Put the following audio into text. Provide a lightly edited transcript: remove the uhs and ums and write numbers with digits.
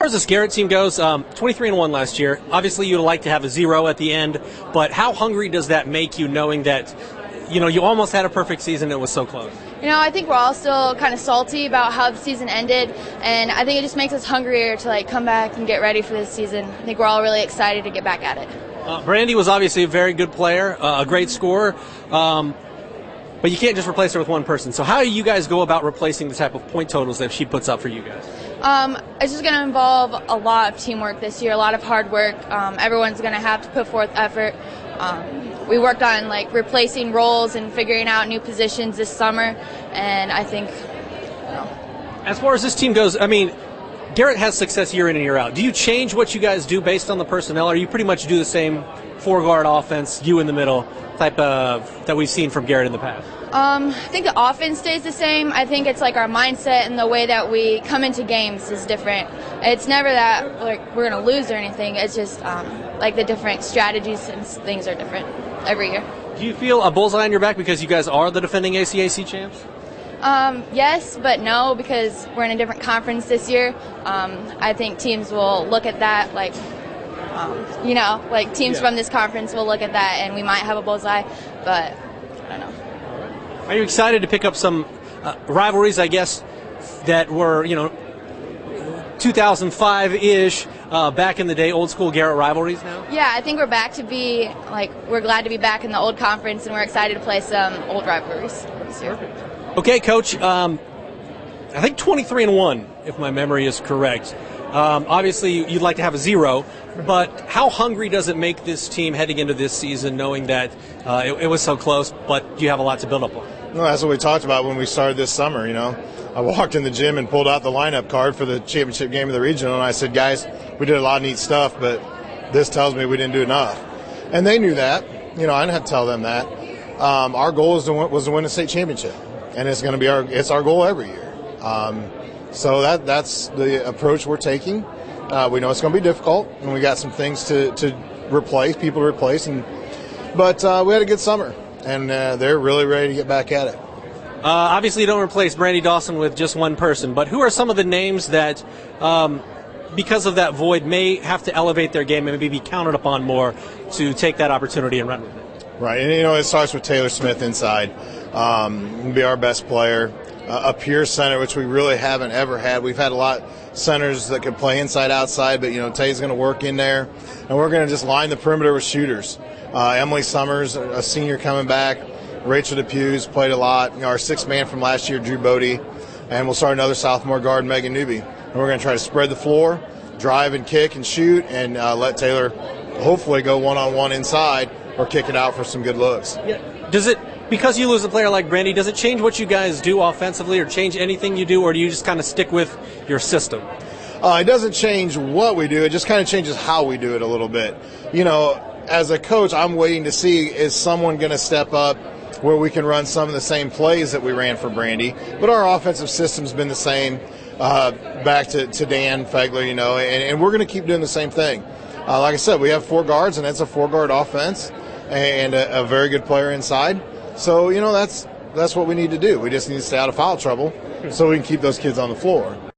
As this Garrett team goes, 23-1 last year. Obviously, you'd like to have a 0 at the end, but how hungry does that make you, knowing that, you almost had a perfect season, it was so close? I think we're all still kind of salty about how the season ended, and I think it just makes us hungrier to come back and get ready for this season. I think we're all really excited to get back at it. Brandy was obviously a very good player, a great scorer, but you can't just replace her with one person. So how do you guys go about replacing the type of point totals that she puts up for you guys? It's just going to involve a lot of teamwork this year, a lot of hard work. Everyone's going to have to put forth effort. We worked on replacing roles and figuring out new positions this summer, and I think. As far as this team goes, Garrett has success year in and year out. Do you change what you guys do based on the personnel, or you pretty much do the same four-guard offense, you in the middle type of that we've seen from Garrett in the past? I think the offense stays the same. I think it's our mindset and the way that we come into games is different. It's never that we're going to lose or anything. It's just the different strategies and things are different every year. Do you feel a bullseye on your back because you guys are the defending ACAC champs? Yes, but no, because we're in a different conference this year. I think teams will look at that teams from this conference will look at that and we might have a bullseye, but I don't know. Are you excited to pick up some rivalries, I guess, that were, 2005-ish, back in the day, old school Garrett rivalries now? Yeah, I think we're back to be, we're glad to be back in the old conference, and we're excited to play some old rivalries this year. Perfect. Okay, Coach, I think 23-1, if my memory is correct. Obviously, you'd like to have a 0, but how hungry does it make this team heading into this season, knowing that it was so close, but you have a lot to build up on? No, that's what we talked about when we started this summer. I walked in the gym and pulled out the lineup card for the championship game of the regional, and I said, guys, we did a lot of neat stuff, but this tells me we didn't do enough. And they knew that. I didn't have to tell them that. Our goal was to win a state championship, and it's going to be it's our goal every year. So that's the approach we're taking. We know it's going to be difficult, and we got some things to replace, people to replace, but we had a good summer, and they're really ready to get back at it. Obviously, you don't replace Brandy Dawson with just one person, but who are some of the names that, because of that void, may have to elevate their game and maybe be counted upon more to take that opportunity and run with it? Right, and it starts with Taylor Smith inside. He'll be our best player. A pure center, which we really haven't ever had. We've had a lot of centers that can play inside, outside, but Tay's going to work in there, and we're going to just line the perimeter with shooters. Emily Summers, a senior coming back. Rachel DePue's played a lot. Our sixth man from last year, Drew Bodie, and we'll start another sophomore guard, Megan Newby. And we're going to try to spread the floor, drive and kick and shoot, and let Taylor hopefully go one-on-one inside or kick it out for some good looks. Yeah. Because you lose a player like Brandy, does it change what you guys do offensively or change anything you do, or do you just kind of stick with your system? It doesn't change what we do. It just kind of changes how we do it a little bit. As a coach, I'm waiting to see, is someone going to step up where we can run some of the same plays that we ran for Brandy. But our offensive system's been the same back to Dan Fegler, and we're going to keep doing the same thing. Like I said, we have 4 guards, and it's a 4-guard offense and a very good player inside. So, that's what we need to do. We just need to stay out of foul trouble so we can keep those kids on the floor.